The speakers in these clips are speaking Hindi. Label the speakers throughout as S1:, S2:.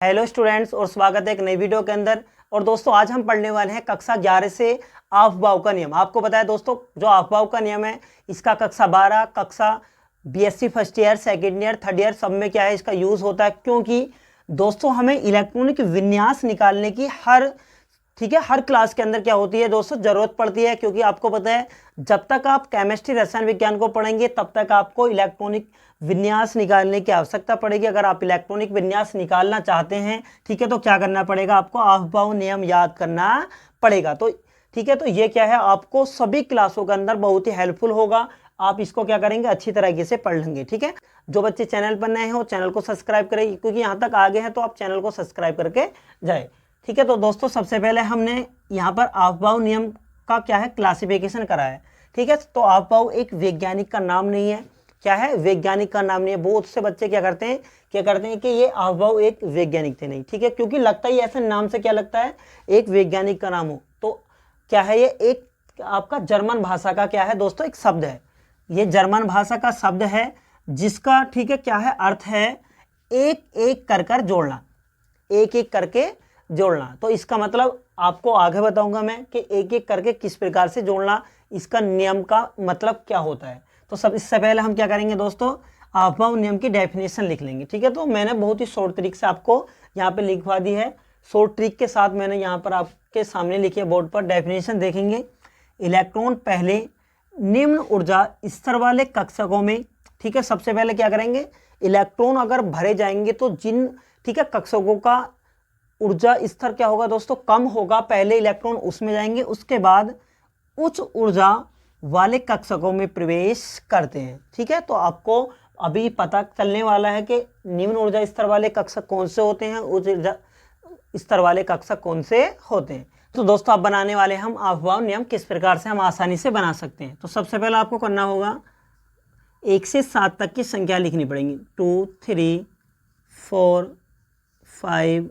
S1: हेलो स्टूडेंट्स और स्वागत है एक नई वीडियो के अंदर। और दोस्तों आज हम पढ़ने वाले हैं कक्षा 11 से अफबाव का नियम। आपको पता है दोस्तों जो अफबाव का नियम है इसका कक्षा 12, कक्षा BSc first year, second year, third year सब में क्या है इसका यूज़ होता है। क्योंकि दोस्तों हमें इलेक्ट्रॉनिक विन्यास निकालने की हर क्लास के अंदर क्या होती है दोस्तों ज़रूरत पड़ती है। क्योंकि आपको पता है जब तक आप केमिस्ट्री रसायन विज्ञान को पढ़ेंगे तब तक आपको इलेक्ट्रॉनिक विन्यास निकालने की आवश्यकता पड़ेगी। अगर आप इलेक्ट्रॉनिक विन्यास निकालना चाहते हैं ठीक है तो क्या करना पड़ेगा, आपको अफबाव नियम याद करना पड़ेगा। तो ठीक है, तो ये क्या है आपको सभी क्लासों के अंदर बहुत ही हेल्पफुल होगा। आप इसको क्या करेंगे अच्छी तरीके से पढ़ लेंगे। ठीक है, जो बच्चे चैनल पर नए हो चैनल को सब्सक्राइब करें, क्योंकि यहाँ तक आगे हैं तो आप चैनल को सब्सक्राइब करके जाए। ठीक है, तो दोस्तों सबसे पहले हमने यहाँ पर अफबाव नियम का क्या है क्लासिफिकेशन करा है। ठीक है, तो अफबाव एक वैज्ञानिक का नाम नहीं है, क्या है वैज्ञानिक का नाम नहीं है। बहुत से बच्चे क्या करते हैं कि ये अफबाव एक वैज्ञानिक थे, नहीं। ठीक है, क्योंकि लगता ही ऐसे नाम से क्या लगता है एक वैज्ञानिक का नाम हो, तो क्या है ये एक आपका जर्मन भाषा का क्या है दोस्तों एक शब्द है। ये जर्मन भाषा का शब्द है जिसका ठीक है क्या है अर्थ है एक एक कर जोड़ना, एक एक करके जोड़ना। तो इसका मतलब आपको आगे बताऊंगा मैं कि एक एक करके किस प्रकार से जोड़ना, इसका नियम का मतलब क्या होता है। तो सब इससे पहले हम क्या करेंगे दोस्तों अफबाव नियम की डेफिनेशन लिख लेंगे। ठीक है, तो मैंने बहुत ही शॉर्ट ट्रिक से आपको यहाँ पे लिखवा दी है। शॉर्ट ट्रिक के साथ मैंने यहाँ पर आपके सामने लिखी है बोर्ड पर। डेफिनेशन देखेंगे, इलेक्ट्रॉन पहले निम्न ऊर्जा स्तर वाले कक्षकों में, ठीक है सबसे पहले क्या करेंगे इलेक्ट्रॉन अगर भरे जाएंगे तो जिन ठीक है कक्षकों का ऊर्जा स्तर क्या होगा दोस्तों कम होगा, पहले इलेक्ट्रॉन उसमें जाएंगे, उसके बाद उच्च ऊर्जा वाले कक्षकों में प्रवेश करते हैं। ठीक है, तो आपको अभी पता चलने वाला है कि निम्न ऊर्जा स्तर वाले कक्षक कौन से होते हैं, उच्च ऊर्जा स्तर वाले कक्षक कौन से होते हैं। तो दोस्तों आप बनाने वाले हम अफबाव नियम किस प्रकार से हम आसानी से बना सकते हैं। तो सबसे पहले आपको करना होगा 1 से 7 तक की संख्या लिखनी पड़ेगी, 2, 3, 4, 5,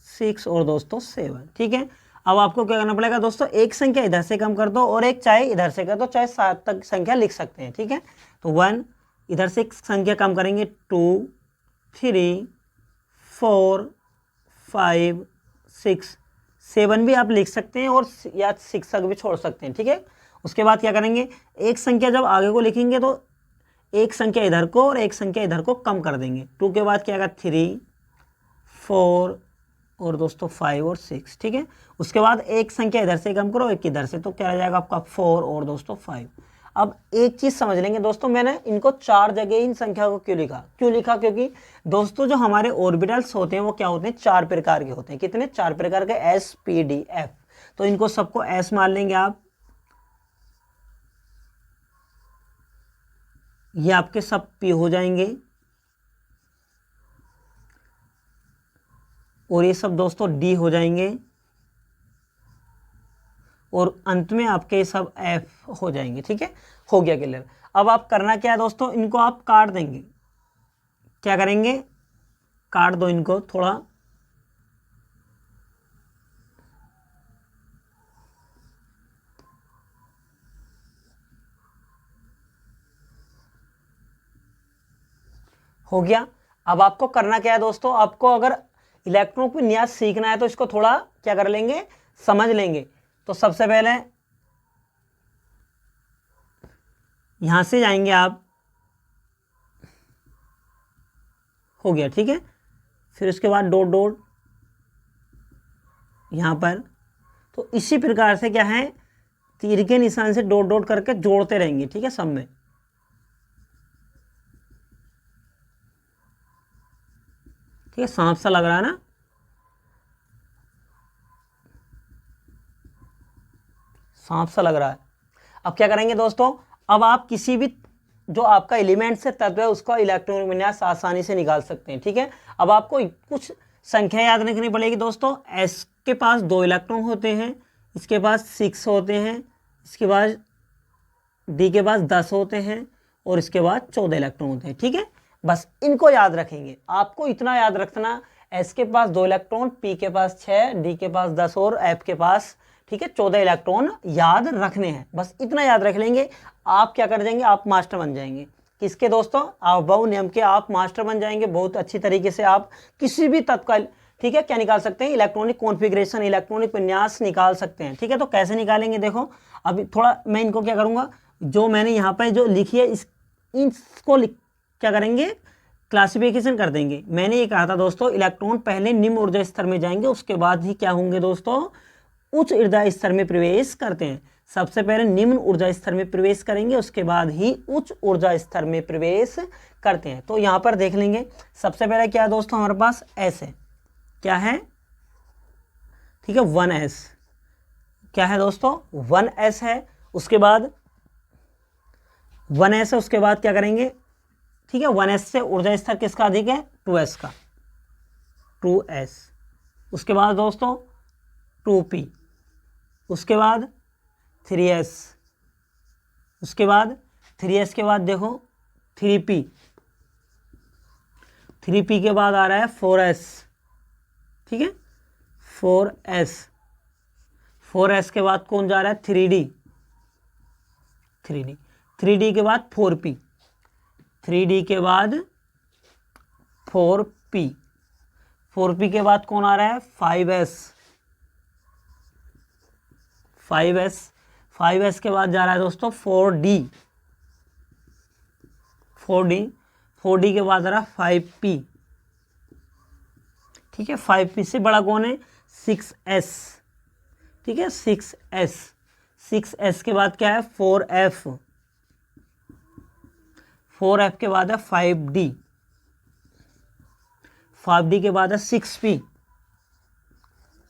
S1: 6 और दोस्तों 7। ठीक है, अब आपको क्या करना पड़ेगा दोस्तों एक संख्या इधर से कम कर दो और एक चाहे इधर से कर दो, चाहे 7 तक संख्या लिख सकते हैं। ठीक है, तो 1 इधर से एक संख्या कम करेंगे, 2, 3, 4, 5, 6, 7 भी आप लिख सकते हैं और या 6 तक भी छोड़ सकते हैं। ठीक है, उसके बाद क्या करेंगे एक संख्या जब आगे को लिखेंगे तो एक संख्या इधर को और एक संख्या इधर को कम कर देंगे। 2 के बाद क्या आएगा 3, 4 और दोस्तों 5 और 6। ठीक है, उसके बाद एक संख्या इधर से कम करो एक इधर से, तो क्या रह जाएगा आपका 4 और दोस्तों 5। अब एक चीज़ समझ लेंगे दोस्तों, मैंने इनको 4 जगह इन संख्या को क्यों लिखा क्योंकि दोस्तों जो हमारे ऑर्बिटल्स होते हैं वो क्या होते हैं 4 प्रकार के होते हैं। कितने 4 प्रकार के, S, P, D, F। तो इनको सबको S मान लेंगे आप, ये आपके सब P हो जाएंगे और ये सब दोस्तों D हो जाएंगे और अंत में आपके सब F हो जाएंगे। ठीक है, हो गया क्लियर। अब आप करना क्या है दोस्तों, इनको आप काट देंगे। क्या करेंगे काट दो इनको थोड़ा, हो गया। अब आपको करना क्या है दोस्तों, आपको अगर इलेक्ट्रॉन को विन्यास सीखना है तो इसको थोड़ा क्या कर लेंगे समझ लेंगे। तो सबसे पहले यहां से जाएंगे आप, हो गया। ठीक है, फिर उसके बाद डॉट डॉट यहां पर, तो इसी प्रकार से क्या है तीर के निशान से डॉट डॉट करके जोड़ते रहेंगे। ठीक है, सब में ठीक है, सांप सा लग रहा है ना, सांप सा लग रहा है। अब क्या करेंगे दोस्तों, अब आप किसी भी जो आपका एलिमेंट से तत्व है उसका इलेक्ट्रॉनिक विन्यास आसानी से निकाल सकते हैं। ठीक है, अब आपको कुछ संख्या याद रखनी पड़ेगी दोस्तों। S के पास 2 इलेक्ट्रॉन होते हैं, इसके पास 6 होते हैं, इसके बाद D के पास 10 होते हैं और इसके बाद 14 इलेक्ट्रॉन होते हैं। ठीक है, बस इनको याद रखेंगे। आपको इतना याद रखना, S के पास 2 इलेक्ट्रॉन, P के पास 6, D के पास 10 और F के पास ठीक है 14 इलेक्ट्रॉन याद रखने हैं। बस इतना याद रख लेंगे, आप क्या कर जाएंगे आप मास्टर बन जाएंगे। किसके दोस्तों अफबाव नियम के आप मास्टर बन जाएंगे। बहुत अच्छी तरीके से आप किसी भी तत्व का ठीक है, क्या निकाल सकते हैं, इलेक्ट्रॉनिक कॉन्फ़िगरेशन, इलेक्ट्रॉनिक विन्यास निकाल सकते हैं। ठीक है, तो कैसे निकालेंगे देखो, अभी थोड़ा मैं इनको क्या करूँगा, जो मैंने यहाँ पर जो लिखी है इसको क्या करेंगे, क्लासिफिकेशन कर देंगे। मैंने ये कहा था दोस्तों, इलेक्ट्रॉन पहले निम्न ऊर्जा स्तर में जाएंगे, उसके बाद ही क्या होंगे दोस्तों, उच्च ऊर्जा स्तर में प्रवेश करते हैं। सबसे पहले निम्न ऊर्जा स्तर में प्रवेश करेंगे, उसके बाद ही उच्च ऊर्जा स्तर में प्रवेश करते हैं। तो यहाँ पर देख लेंगे, सबसे पहले क्या है दोस्तों, हमारे पास S है, क्या है, ठीक है, 1s, क्या है दोस्तों, 1s है। उसके बाद 1s है, उसके बाद क्या करेंगे, ठीक है, 1s से ऊर्जा स्तर किसका अधिक है, 2s का, 2s। उसके बाद दोस्तों 2p, उसके बाद 3s, उसके बाद 3s के बाद देखो 3p, 3p के बाद आ रहा है 4s, ठीक है, 4s, 4s के बाद कौन जा रहा है, 3d, 3d, 3d के बाद 4p, 3d के बाद 4p, 4p के बाद कौन आ रहा है, 5s, 5s, 5s के बाद जा रहा है दोस्तों 4d, 4d, 4d के बाद आ रहा है 5p, ठीक है, 5p से बड़ा कौन है, 6s, ठीक है, 6s, 6s के बाद क्या है, 4f, 4f के बाद है 5d, 5d के बाद है 6p,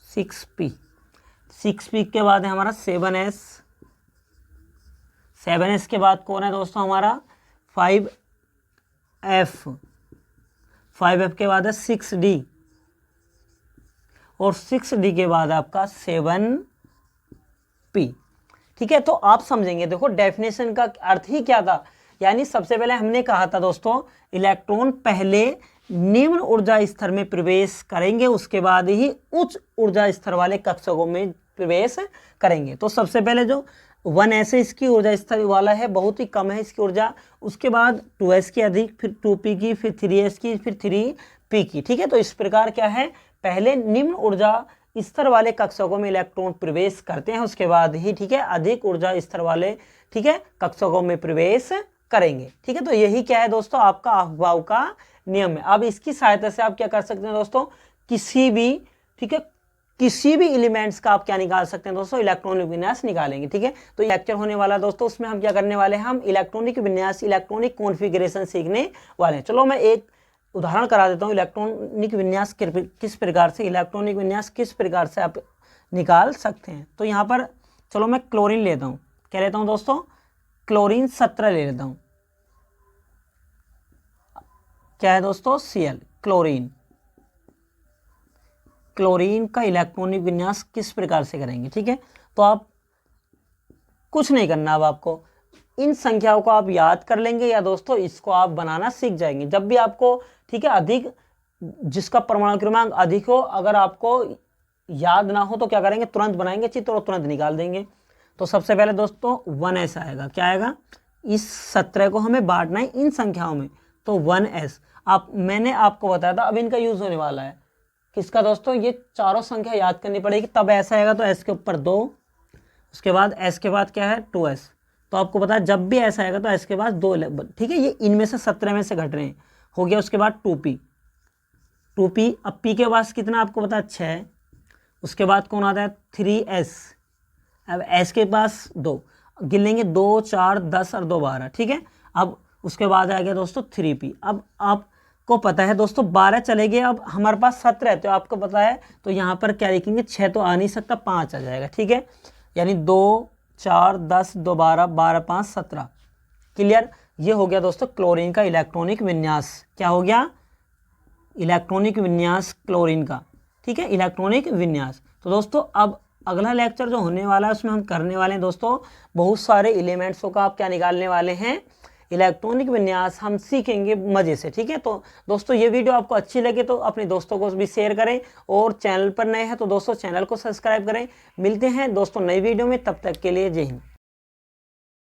S1: 6p, 6p के बाद है हमारा 7s, 7s के बाद कौन है दोस्तों हमारा 5f, 5f के बाद है 6d, और 6d के बाद आपका 7p। ठीक है, तो आप समझेंगे, देखो डेफिनेशन का अर्थ ही क्या था, यानी सबसे पहले हमने कहा था दोस्तों, इलेक्ट्रॉन पहले निम्न ऊर्जा स्तर में प्रवेश करेंगे, उसके बाद ही उच्च ऊर्जा स्तर वाले कक्षकों में प्रवेश करेंगे। तो सबसे पहले जो 1s इसकी ऊर्जा स्तर वाला है, बहुत ही कम है इसकी ऊर्जा, उसके बाद 2s की अधिक, फिर 2p की, फिर 3s की, फिर 3p की। ठीक है, तो इस प्रकार क्या है, पहले निम्न ऊर्जा स्तर वाले कक्षकों में इलेक्ट्रॉन प्रवेश करते हैं, उसके बाद ही, ठीक है, अधिक ऊर्जा स्तर वाले, ठीक है, कक्षकों में प्रवेश करेंगे। ठीक है, तो यही क्या है दोस्तों, आपका अफबाउ का नियम है। अब इसकी सहायता से आप क्या कर सकते हैं दोस्तों, किसी भी, ठीक है, किसी भी एलिमेंट्स का आप क्या निकाल सकते हैं दोस्तों, इलेक्ट्रॉनिक विन्यास निकालेंगे। ठीक है, तो लेक्चर होने वाला दोस्तों, उसमें हम क्या करने वाले हैं, हम इलेक्ट्रॉनिक विन्यास, इलेक्ट्रॉनिक कॉन्फ़िगरेशन सीखने वाले हैं। चलो मैं एक उदाहरण करा देता हूँ, इलेक्ट्रॉनिक विन्यास किस प्रकार से, इलेक्ट्रॉनिक विन्यास किस प्रकार से आप निकाल सकते हैं। तो यहाँ पर चलो मैं क्लोरीन लेता हूँ, क्या लेता हूँ दोस्तों, क्लोरीन 17 ले लेता हूँ, क्या है दोस्तों, Cl, क्लोरीन। क्लोरीन का इलेक्ट्रॉनिक विन्यास किस प्रकार से करेंगे। ठीक है, तो आप कुछ नहीं करना, अब आपको इन संख्याओं को आप याद कर लेंगे, या दोस्तों इसको आप बनाना सीख जाएंगे। जब भी आपको, ठीक है, अधिक, जिसका परमाणु क्रमांक अधिक हो, अगर आपको याद ना हो तो क्या करेंगे, तुरंत बनाएंगे चित्र और तुरंत निकाल देंगे। तो सबसे पहले दोस्तों 1s आएगा, क्या आएगा, इस 17 को हमें बांटना है इन संख्याओं में, तो 1s। मैंने आपको बताया था, अब इनका यूज होने वाला है किसका दोस्तों, ये चारों संख्या याद करनी पड़ेगी, तब ऐसा आएगा। तो s के ऊपर 2, उसके बाद s के बाद क्या है 2s। तो आपको पता है जब भी ऐसा आएगा तो s के बाद 2, ठीक है, ये इनमें से 17 में से घट रहे हैं, हो गया। उसके बाद 2p, अब p के पास कितना आपको पता है 6, उसके बाद कौन आता है 3s, अब s के पास 2, गिन लेंगे 2 4 10 और 2 12, ठीक है। अब उसके बाद आ गया दोस्तों 3p। अब आपको पता है दोस्तों 12 चले गए, अब हमारे पास 17 है, तो आपको पता है, तो यहाँ पर क्या लिखेंगे, 6 तो आ नहीं सकता, 5 आ जाएगा। ठीक है, यानी 2 4 10 2 12 12 5 17। क्लियर, ये हो गया दोस्तों क्लोरीन का इलेक्ट्रॉनिक विन्यास। क्या हो गया, इलेक्ट्रॉनिक विन्यास क्लोरीन का। ठीक है, इलेक्ट्रॉनिक विन्यास। तो दोस्तों अब अगला लेक्चर जो होने वाला है उसमें हम करने वाले हैं दोस्तों, बहुत सारे एलिमेंट्सों का आप क्या निकालने वाले हैं, इलेक्ट्रॉनिक विन्यास हम सीखेंगे मज़े से। ठीक है, तो दोस्तों ये वीडियो आपको अच्छी लगे तो अपने दोस्तों को भी शेयर करें, और चैनल पर नए हैं तो दोस्तों चैनल को सब्सक्राइब करें। मिलते हैं दोस्तों नई वीडियो में, तब तक के लिए जय हिंद।